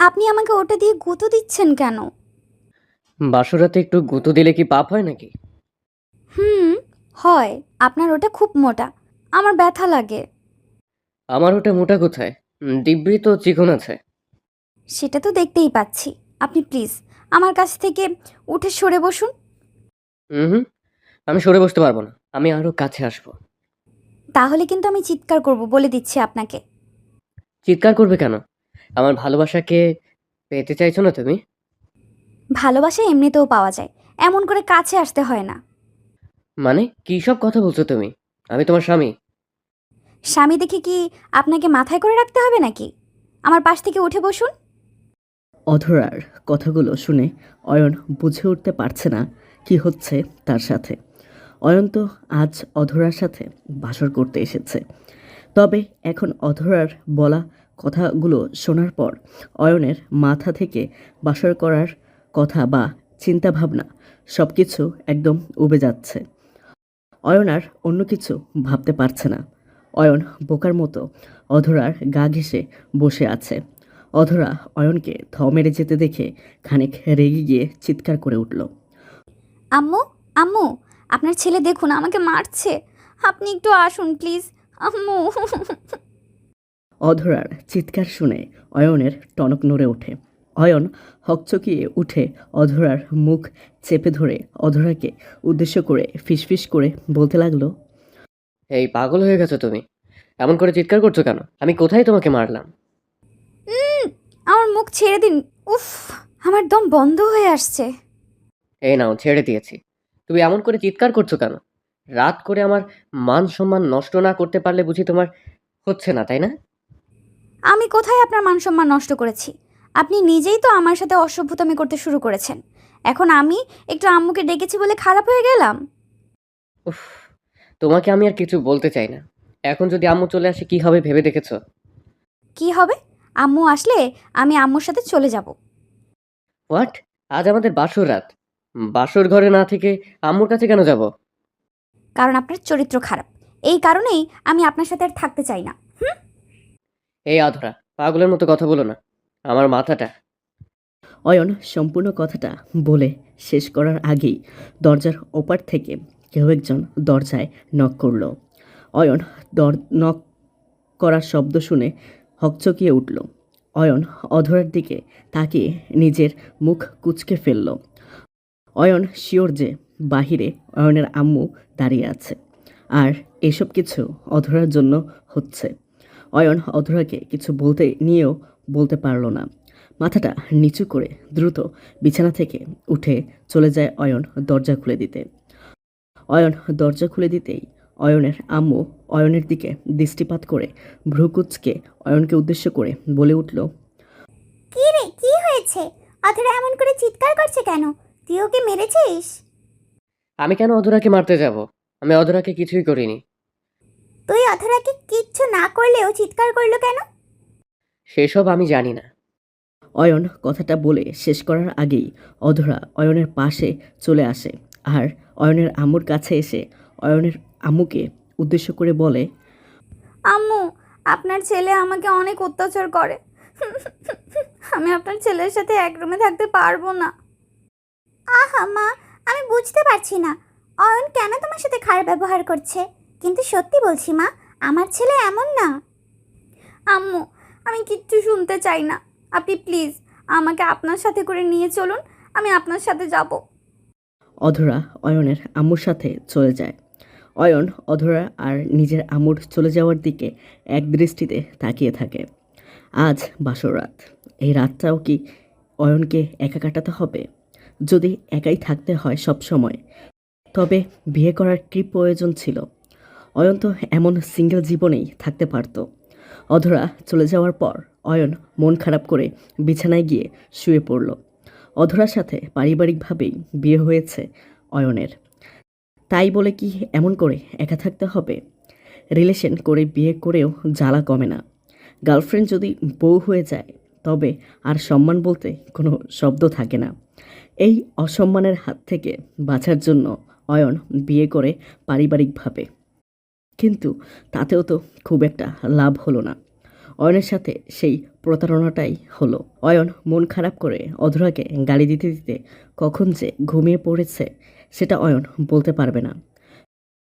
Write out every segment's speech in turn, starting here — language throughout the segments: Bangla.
আপনি আমাকে ওটা দিয়ে গুঁতো দিচ্ছেন কেন? বাসরাতে একটু গুঁতো দিলে কি পাপ হয় নাকি? হুম, হয়। আপনার ওটা খুব মোটা। আমার ব্যথা লাগে। আমার ওটা মোটা কোথায়? দিব্যি তো চিকন আছে। সেটা তো দেখতেই পাচ্ছি। আপনি প্লিজ আমার কাছ থেকে উঠে সরে বসুন। হুম, আমি সরে বসতে পারবো না। আমি আরো কাছে আসবো। তাহলে কিন্তু আমি চিৎকার করব, বলে দিচ্ছি আপনাকে। চিৎকার করবে কেন? আমার ভালোবাসাকে পেতে চাইছো না তুমি? ভালোবাসা এমনিতেও পাওয়া যায়, এমন করে কাছে আসতে হয় না। মানে কি সব কথা বলছো তুমি? আমি তোমার স্বামী। স্বামী দেখে কি আপনাকে মাথায় করে রাখতে হবে নাকি? আমার পাশ থেকে উঠে বসুন। অধরার কথাগুলো শুনে অয়ন বুঝে উঠতে পারছে না কি হচ্ছে তার সাথে। অয়ন তো আজ অধরার সাথে বাসর করতে এসেছে। তবে এখন অধরার বলা কথাগুলো শোনার পর অয়নের মাথা থেকে বাসর করার কথা বা চিন্তাভাবনা সব কিছু একদম উবে যাচ্ছে। অয়ন আর অন্য কিছু ভাবতে পারছে না। অয়ন বোকার মতো অধরার গা ঘেঁষে বসে আছে। অধরা অয়নকে থ মেরে যেতে দেখে খানিক রেগে গিয়ে চিৎকার করে উঠল। আম্মু, আম্মু, আপনার ছেলে দেখুন আমাকে মারছে। আপনি একটু আসুন প্লিজ। আম্মু। অধরার চিৎকার শুনে অয়নের টনক নড়ে ওঠে। অয়ন হকচকিয়ে উঠে অধরার মুখ চেপে ধরে অধরাকে উদ্দেশ্য করে ফিসফিস করে বলতে লাগলো, এই পাগল হয়ে গেছো তুমি? এমন করে চিৎকার করছো কেন? আমি কোথায় তোমাকে মারলাম? আমার মুখ ছেড়ে দিন। উফ, আমার দম বন্ধ হয়ে আসছে। এই নাও ছেড়ে দিয়েছি। তুমি এমন করে চিৎকার করছো কেন? রাত করে আমার মান সম্মান নষ্ট না করতে পারলে বুঝি তোমার হচ্ছে না, তাই না? আমি কোথায় আপনার মান সম্মান নষ্ট করেছি? আপনি নিজেই তো আমার সাথে অসভ্যতামি করতে শুরু করেছেন। এখন আমি একটু আম্মুকে ডেকেছি বলে খারাপ হয়ে গেলাম? উফ, তোমাকে আমি আর কিছু বলতে চাই না। এখন যদি আম্মু চলে আসে কি হবে ভেবে দেখেছো? কি হবে? আম্মু আসলে আমি আম্মুর সাথে চলে যাব। হোয়াট? আজ আমাদের বাসর রাত। বাসর ঘরে না থেকে আম্মুর কাছে কেন যাব? কারণ আপনার চরিত্র খারাপ। এই কারণেই আমি আপনার সাথে আর থাকতে চাই না। এই আধরা, পাগলের মতো কথা বলো না। আমার মাথাটা। অয়ন সম্পূর্ণ কথাটা বলে শেষ করার আগেই দরজার ওপার থেকে কেউ একজন দরজায় নক করল। অয়ন নক করার শব্দ শুনে হকচকিয়ে উঠল। অয়ন অধরার দিকে তাকিয়ে নিজের মুখ কুঁচকে ফেলল। অয়ন শিওর যে বাহিরে অয়নের আম্মু দাঁড়িয়ে আছে, আর এসব কিছু অধরার জন্য হচ্ছে। অয়ন অধরাকে কিছু বলতে নিয়েও বলতে পারল না। মাথাটা নিচু করে দ্রুত বিছানা থেকে উঠে চলে যায় অয়ন দরজা খুলে দিতে। অয়ন দরজা খুলে দিতেই অয়নের আম্মু অয়নের দিকে দৃষ্টিপাত করে ভ্রুকুচকে অয়নকে উদ্দেশ্য করে বলে উঠল, কি রে, কি হয়েছে? অথরা এমন করে চিৎকার করছে কেন? তুই ওকে মেরেছিস? আমি কেন অধরাকে মারতে যাব? আমি অধরাকে কিছুই করিনি। তুই অথরাকে কিচ্ছু না করলেও চিৎকার করলো কেন? সেসব আমি জানি না। অয়ন কথাটা বলে শেষ করার আগেই অধরা অয়নের পাশে চলে আসে আর অয়নের আম্মুর কাছে এসে অয়নের আম্মুকে উদ্দেশ্য করে বলে, আম্মু, আপনার ছেলে আমাকে অনেক অত্যাচার করে। আমি আপনার ছেলের সাথে এক রুমে থাকতে পারবো না। আহা মা, আমি বুঝতে পারছি না অয়ন কেন তোমার সাথে খারাপ ব্যবহার করছে। কিন্তু সত্যি বলছি মা, আমার ছেলে এমন না। আম্মু, আমি কিচ্ছু শুনতে চাই না। আপনি প্লিজ আমাকে আপনার সাথে করে নিয়ে চলুন। আমি আপনার সাথে যাব। অধরা অয়নের আম্মুর সাথে চলে যায়। অয়ন অধরা আর নিজের আম্মুর চলে যাওয়ার দিকে এক দৃষ্টিতে তাকিয়ে থাকে। আজ বাসর রাত। এই রাতটাও কি অয়নকে একা কাটাতে হবে? যদি একাই থাকতে হয় সব সময়, তবে বিয়ে করার কী প্রয়োজন ছিল? অয়ন তো এমন সিঙ্গেল জীবনেই থাকতে পারত। অধরা চলে যাওয়ার পর অয়ন মন খারাপ করে বিছানায় গিয়ে শুয়ে পড়ল। অধরার সাথে পারিবারিকভাবেই বিয়ে হয়েছে অয়নের, তাই বলে কি এমন করে একা থাকতে হবে? রিলেশন করে বিয়ে করেও জ্বালা কমে না। গার্লফ্রেন্ড যদি বউ হয়ে যায় তবে আর সম্মান বলতে কোনো শব্দ থাকে না। এই অসম্মানের হাত থেকে বাঁচার জন্য অয়ন বিয়ে করে পারিবারিকভাবে, কিন্তু তাতেও তো খুব একটা লাভ হলো না। অয়নের সাথে সেই প্রতারণাটাই হলো। অয়ন মন খারাপ করে অধরাকে গালি দিতে দিতে কখন যে ঘুমিয়ে পড়েছে সেটা অয়ন বলতে পারবে না।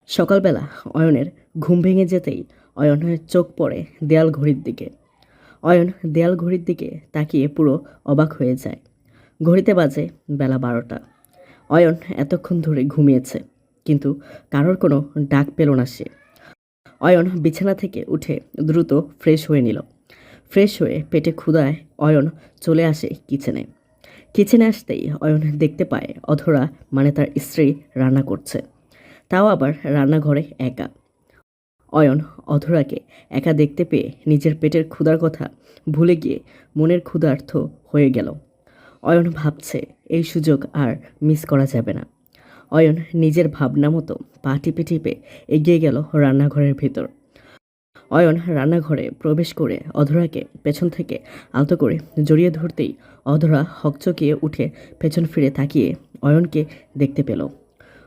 সকালবেলা অয়নের ঘুম ভেঙে যেতেই অয়নের চোখ পড়ে দেয়াল ঘড়ির দিকে। অয়ন দেয়াল ঘড়ির দিকে তাকিয়ে পুরো অবাক হয়ে যায়। ঘড়িতে বাজে বেলা 12টা। অয়ন এতক্ষণ ধরে ঘুমিয়েছে, কিন্তু কারোর কোনো ডাক পেল না সে। অয়ন বিছানা থেকে উঠে দ্রুত ফ্রেশ হয়ে নিল। ফ্রেশ হয়ে পেটে ক্ষুধায় অয়ন চলে আসে কিচেনে। কিচেনে আসতেই অয়ন দেখতে পায় অধরা মানে তার স্ত্রী রান্না করছে, তাও আবার রান্নাঘরে একা। অয়ন অধরাকে একা দেখতে পেয়ে নিজের পেটের ক্ষুধার কথা ভুলে গিয়ে মনের ক্ষুধার্ত হয়ে গেল। অয়ন ভাবছে এই সুযোগ আর মিস করা যাবে না। অয়ন নিজের ভাবনা মতো পা টিপে টিপে এগিয়ে গেল রান্নাঘরের ভেতর। অয়ন রান্নাঘরে প্রবেশ করে অধরাকে পেছন থেকে আলতো করে জড়িয়ে ধরতেই অধরা হকচকিয়ে উঠে পেছন ফিরে তাকিয়ে অয়নকে দেখতে পেল।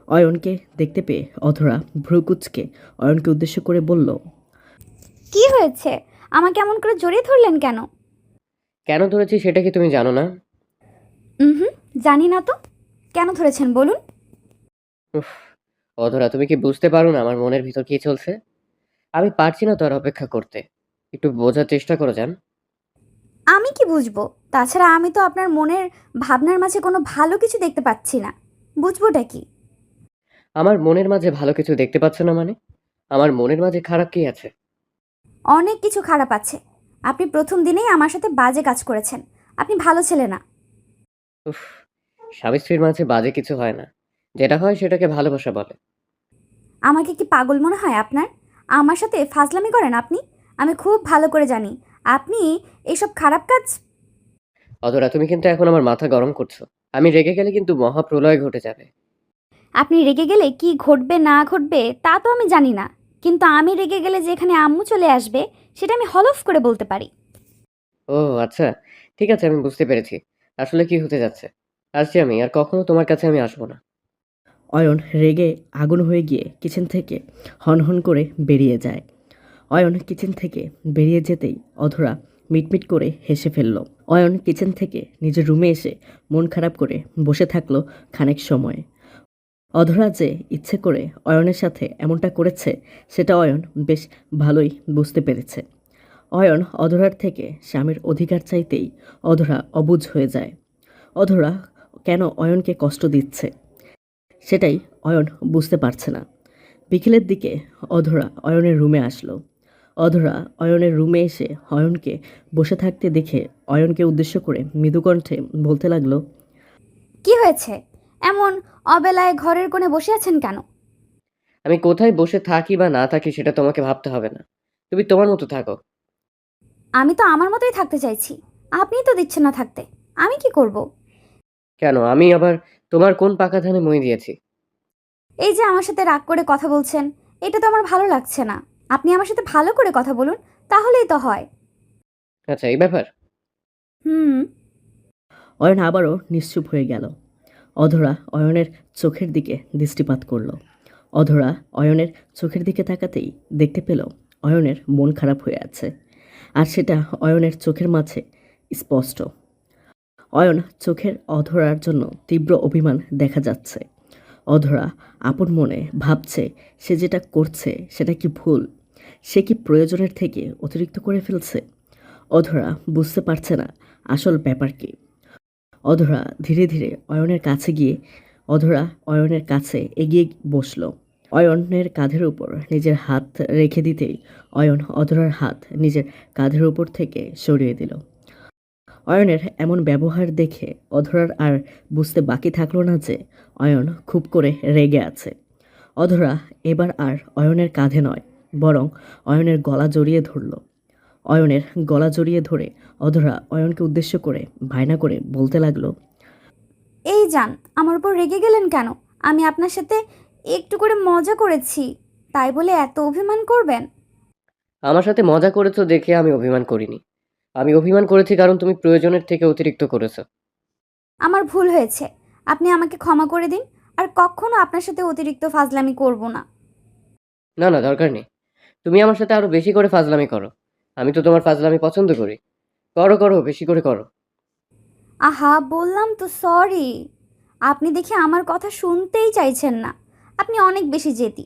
অয়নকে দেখতে পেয়ে অধরা ভ্রুকুচকে অয়নকে উদ্দেশ্য করে বলল, কি হয়েছে? আমাকে এমন করে জড়িয়ে ধরলেন কেন? কেন ধরেছি সেটা কি তুমি জানো না? হুম, জানি না তো। কেন ধরেছেন বলুন? উফ, অধরা, তুমি কি বুঝতে পারো না আমার মনের ভিতর কি চলছে? আমি পারছি না তো আর অপেক্ষা করতে। একটু বোঝার চেষ্টা করো জান। আমি কি বুঝবো? তাছাড়া আমি তো আপনার মনের ভাবনার মাঝে কোনো ভালো কিছু দেখতে পাচ্ছি না। বুঝবোটা কি? আমার মনের মাঝে ভালো কিছু দেখতে পাচ্ছ না মানে? আমার মনের মাঝে খারাপ কি আছে? অনেক কিছু খারাপ আছে। আপনি প্রথম দিনেই আমার সাথে বাজে কাজ করেছেন। আপনি ভালো ছেলে না। উফ, স্বামী স্ত্রীর মাঝে বাজে কিছু হয় না। যেটা হয় সেটাকে ভালোবাসা বলে। আমাকে কি পাগল মনে হয় আপনার? আমার সাথে ফাজলামি করেন আপনি? আমি খুব ভালো করে জানি আপনি এইসব খারাপ কাজ। অধরা, তুমি কিন্তু এখন আমার মাথা গরম করছো। আমি রেগে গেলে কিন্তু মহাপ্রলয় ঘটে যাবে। আপনি রেগে গেলে কি ঘটবে না ঘটবে তা তো আমি জানি না, কিন্তু আমি রেগে গেলে যে এখানে আম্মু চলে আসবে সেটা আমি হলফ করে বলতে পারি। ও আচ্ছা, ঠিক আছে, আমি বুঝতে পেরেছি আসলে কি হতে যাচ্ছে। আসছি আমি, আর কখনো তোমার কাছে আমি আসবো না। অয়ন রেগে আগুন হয়ে গিয়ে কিচেন থেকে হনহন করে বেরিয়ে যায়। অয়ন কিচেন থেকে বেরিয়ে যেতেই অধরা মিটমিট করে হেসে ফেলল। অয়ন কিচেন থেকে নিজের রুমে এসে মন খারাপ করে বসে থাকলো খানিক সময়। অধরা যে ইচ্ছে করে অয়নের সাথে এমনটা করেছে সেটা অয়ন বেশ ভালোই বুঝতে পেরেছে। অয়ন অধরার থেকে স্বামীর অধিকার চাইতেই অধরা অবুঝ হয়ে যায়। অধরা কেন অয়নকে কষ্ট দিচ্ছে সেটাই অয়ন বুঝতে পারছে না। বিকেলের দিকে অধরা অয়নের রুমে আসলো। অধরা অয়নের রুমে এসে অয়নকে বসে থাকতে দেখে অয়নকে উদ্দেশ্য করে মৃদু কণ্ঠে বলতে লাগলো, কি হয়েছে? এমন অবেলায় ঘরের কোণে বসে আছেন কেন? আমি কোথায় বসে থাকি বা না থাকি সেটা তোমাকে ভাবতে হবে না। তুমি তোমার মতো থাকো। আমি তো আমার মতোই থাকতে চাইছি। আপনিই তো দিচ্ছেন না থাকতে। আমি কি করব? কেন, আমি আবার তোমার কোন পাকা ধানে মই দিয়েছি? এই যে আমার সাথে রাগ করে কথা বলছেন, এটা তো আমার ভালো লাগছে না। আপনি আমার সাথে ভালো করে কথা বলুন, তাহলেই তো হয়। আচ্ছা, এই ব্যাপার। হুম। অয়ন আবারও নিশ্চুপ হয়ে গেল। অধরা অয়নের চোখের দিকে দৃষ্টিপাত করল। অধরা অয়নের চোখের দিকে তাকাতেই দেখতে পেল অয়নের মন খারাপ হয়ে আছে, আর সেটা অয়নের চোখের মাঝে স্পষ্ট। অয়ন চোখের অধরার জন্য তীব্র অভিমান দেখা যাচ্ছে। অধরা আপন মনে ভাবছে সে যেটা করছে সেটা কি ভুল, সে কি প্রয়োজনের থেকে অতিরিক্ত করে ফেলছে। অধরা বুঝতে পারছে না আসল ব্যাপার কি। অধরা ধীরে ধীরে অয়নের কাছে গিয়ে অধরা অয়নের কাছে এগিয়ে বসল। অয়নের কাঁধের উপর নিজের হাত রেখে দিতেই অয়ন অধরার হাত নিজের কাঁধের উপর থেকে সরিয়ে দিল। অয়নের এমন ব্যবহার দেখে অধরার আর বুঝতে বাকি থাকলো না যে অয়ন খুব করে রেগে আছে। অধরা এবার আর অয়নের কাঁধে নয়, বরং অয়নের গলা জড়িয়ে ধরল। অয়নের গলা জড়িয়ে ধরে অধরা অয়নকে উদ্দেশ্য করে বায়না করে বলতে লাগলো, এই যান, আমার উপর রেগে গেলেন কেন? আমি আপনার সাথে একটু করে মজা করেছি, তাই বলে এত অভিমান করবেন? আমার সাথে মজা করেছো দেখে আমি অভিমান করিনি। আমি অভিমান করেছি কারণ তুমি প্রয়োজনের থেকে অতিরিক্ত করেছো। আমার ভুল হয়েছে। আপনি আমাকে ক্ষমা করে দিন। আর কখনো আপনার সাথে অতিরিক্ত ফাজলামি করব না। না না, দরকার নেই। তুমি আমার সাথে আরো বেশি করে ফাজলামি করো। আমি তো তোমার ফাজলামি পছন্দ করি। করো করো, বেশি করে করো। আহা বললাম তো সরি। আপনি দেখি আমার কথা শুনতেই চাইছেন না। আপনি অনেক বেশি জেদি।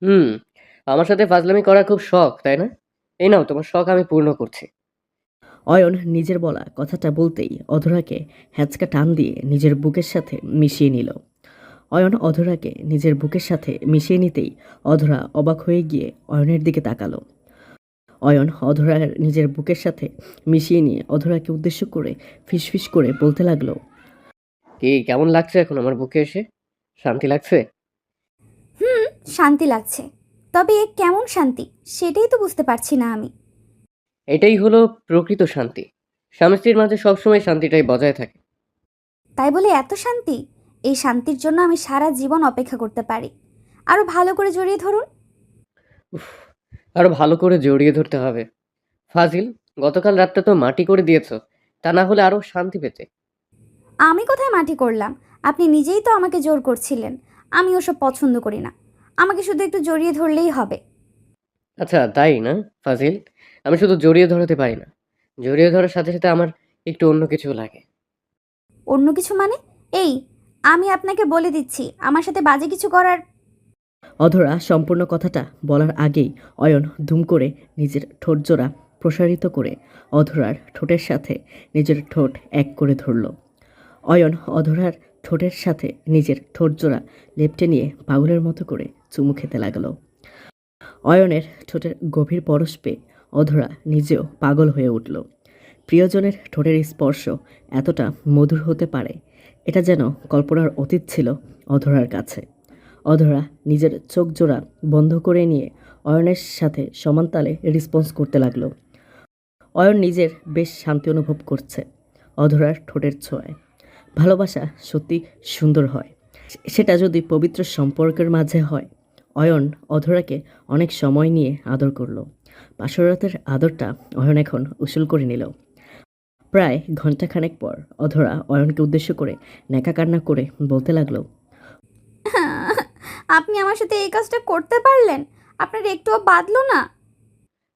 হুম, আমার সাথে ফাজলামি করা খুব শখ, তাই না? এই নাও, তোমার শখ আমি পূর্ণ করছি। অয়ন নিজের বলা কথাটা বলতেই অধরাকে হ্যাঁচকা টান দিয়ে নিজের বুকের সাথে মিশিয়ে নিল। অয়ন অধরাকে নিজের বুকের সাথে মিশিয়ে নিতেই অধরা অবাক হয়ে গিয়ে অয়নের দিকে তাকালো। অয়ন অধরার নিজের বুকের সাথে মিশিয়ে নিয়ে অধরাকে উদ্দেশ্য করে ফিসফিস করে বলতে লাগলো। কি কেমন লাগছে এখন আমার বুকে এসে? শান্তি লাগছে? হুম, শান্তি লাগছে। তবে এ কেমন শান্তি সেটাই তো বুঝতে পারছি না আমি। এটাই হলো প্রকৃত শান্তি। স্বামী স্ত্রীর মাঝে সবসময় শান্তিটাই বজায় থাকে। তাই বলে এত শান্তি? এই শান্তির জন্য আমি সারা জীবন অপেক্ষা করতে পারি। আরো ভালো করে জড়িয়ে ধরুন। উফ, আরো ভালো করে জড়িয়ে ধরতে হবে। ফাজিল, গতকাল রাতটা তো মাটি করে দিয়েছো, তা না হলে আরো শান্তি পেতে। আমি কোথায় মাটি করলাম? আপনি নিজেই তো আমাকে জোর করছিলেন। আমি ওসব পছন্দ করি না। আমাকে শুধু একটু জড়িয়ে ধরলেই হবে। আচ্ছা তাই না ফাজিল? আমি শুধু জড়িয়ে ধরাতে পারি না, জড়িয়ে ধরার সাথে সাথে আমার একটু অন্য কিছু লাগে। অন্য কিছু মানে? এই, আমি আপনাকে বলে দিচ্ছি আমার সাথে বাজে কিছু করার। অধরা সম্পূর্ণ কথাটা বলার আগেই অয়ন দুম করে নিজের ঠোঁটজোড়া প্রসারিত করে অধরার ঠোঁটের সাথে নিজের ঠোঁট এক করে ধরল। অয়ন অধরার ঠোঁটের সাথে নিজের ঠোঁটজোড়া লেপটে নিয়ে পাগলের মতো করে চুমু খেতে লাগলো। অয়নের ঠোঁটের গভীর পরশ পেয়ে অধরা নিজেও পাগল হয়ে উঠল। প্রিয়জনের ঠোঁটের স্পর্শ এতটা মধুর হতে পারে, এটা যেন কল্পনার অতীত ছিল অধরার কাছে। অধরা নিজের চোখ জোড়া বন্ধ করে নিয়ে অয়নের সাথে সমান তালে রেসপন্স করতে লাগলো। অয়ন নিজের বেশ শান্তি অনুভব করছে অধরার ঠোঁটের ছোঁয়ায়। ভালোবাসা সত্যি সুন্দর হয়, সেটা যদি পবিত্র সম্পর্কের মাঝে হয়। অয়ন অধরাকে অনেক সময় নিয়ে আদর করলো। পাশরাতের আদরটা অয়ন এখন উসুল করে নিল। প্রায় ঘন্টাখানেক পর অধরা অয়নকে উদ্দেশ্য করে নেকা কান্না করে বলতে লাগলো। আপনি আমার সাথে এই কাজটা করতে পারলেন? আপনার একটুও বাদলো না?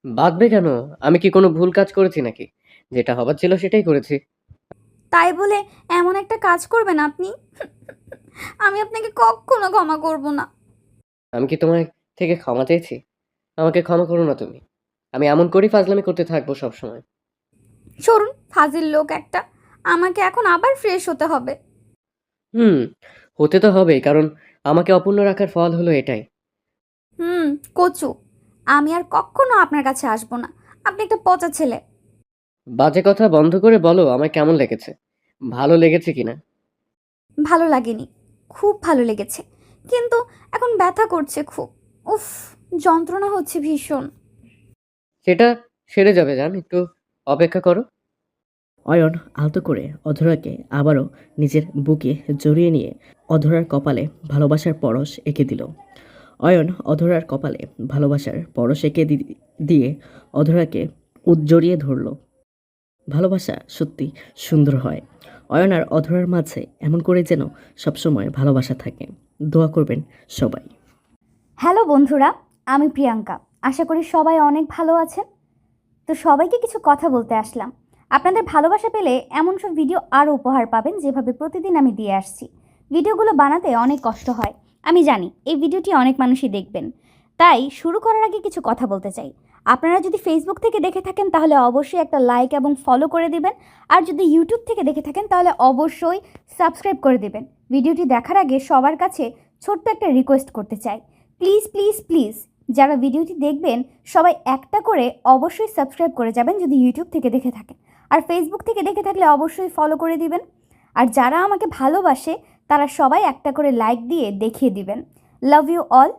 বাদবে কেন? আমি কি কোনো ভুল কাজ করেছি নাকি? যেটা হবার ছিল সেটাই করেছি। তাই বলে এমন একটা কাজ করবেন আপনি? আমি আপনাকে কখনো ক্ষমা করব না। আমি কি তোমার থেকে ক্ষমা চেয়েছি? আমাকে ক্ষমা করো না তুমি। আমি এমন করেই ফাজলামি করতে থাকবো সবসময়। সরুন, ফাজিল লোক একটা। আমাকে এখন আবার ফ্রেশ হতে হবে। হুম, হতে তো হবেই, কারণ আমাকে অপূর্ণ রাখার ফল হলো এটাই। হুম, কচু। আমি আর কখনো আপনার কাছে আসবো না। আপনি একটা পচা ছেলে। বাজে কথা বন্ধ করে বলো আমায় কেমন লেগেছে, ভালো লেগেছে কিনা। ভালো লাগেনি। খুব ভালো লেগেছে। কিন্তু এখন ব্যথা করছে খুব। উফ, যন্ত্রণা হচ্ছে ভীষণ। সেটা সেরে যাবে, জান, একটু অপেক্ষা করো। অয়ন আলতো করে অধরাকে আবারও নিজের বুকে জড়িয়ে নিয়ে অধরার কপালে ভালোবাসার পরশ এঁকে দিল। অয়ন অধরার কপালে ভালোবাসার পরশ এঁকে দিয়ে অধরাকে উজ্জড়িয়ে ধরল। ভালোবাসা সত্যি সুন্দর হয়। অয়ন আর অধরার মাঝে এমন করে যেন সবসময় ভালোবাসা থাকে। দোয়া করবেন সবাই। হ্যালো বন্ধুরা, আমি প্রিয়াঙ্কা। আশা করি সবাই অনেক ভালো আছেন। তো সবাইকে কিছু কথা বলতে আসলাম। আপনাদের ভালোবাসা পেলে এমন সব ভিডিও আরও উপহার পাবেন যেভাবে প্রতিদিন আমি দিয়ে আসছি। ভিডিওগুলো বানাতে অনেক কষ্ট হয়, আমি জানি। এই ভিডিওটি অনেক মানুষই দেখবেন। তাই শুরু করার আগে কিছু কথা বলতে চাই। আপনারা যদি ফেসবুক থেকে দেখে থাকেন তাহলে অবশ্যই একটা লাইক এবং ফলো করে দিবেন। আর যদি ইউটিউব থেকে দেখে থাকেন তাহলে অবশ্যই সাবস্ক্রাইব করে দিবেন। ভিডিওটি দেখার আগে সবার কাছে ছোট্ট একটা রিকোয়েস্ট করতে চাই। প্লিজ প্লিজ প্লিজ, যারা ভিডিওটি দেখবেন সবাই একটা করে অবশ্যই সাবস্ক্রাইব করে যাবেন যদি ইউটিউব থেকে দেখে থাকেন। আর ফেসবুক থেকে দেখে থাকলে অবশ্যই ফলো করে দিবেন। আর যারা আমাকে ভালোবাসে তারা সবাই একটা করে লাইক দিয়ে দেখিয়ে দিবেন। Love you all.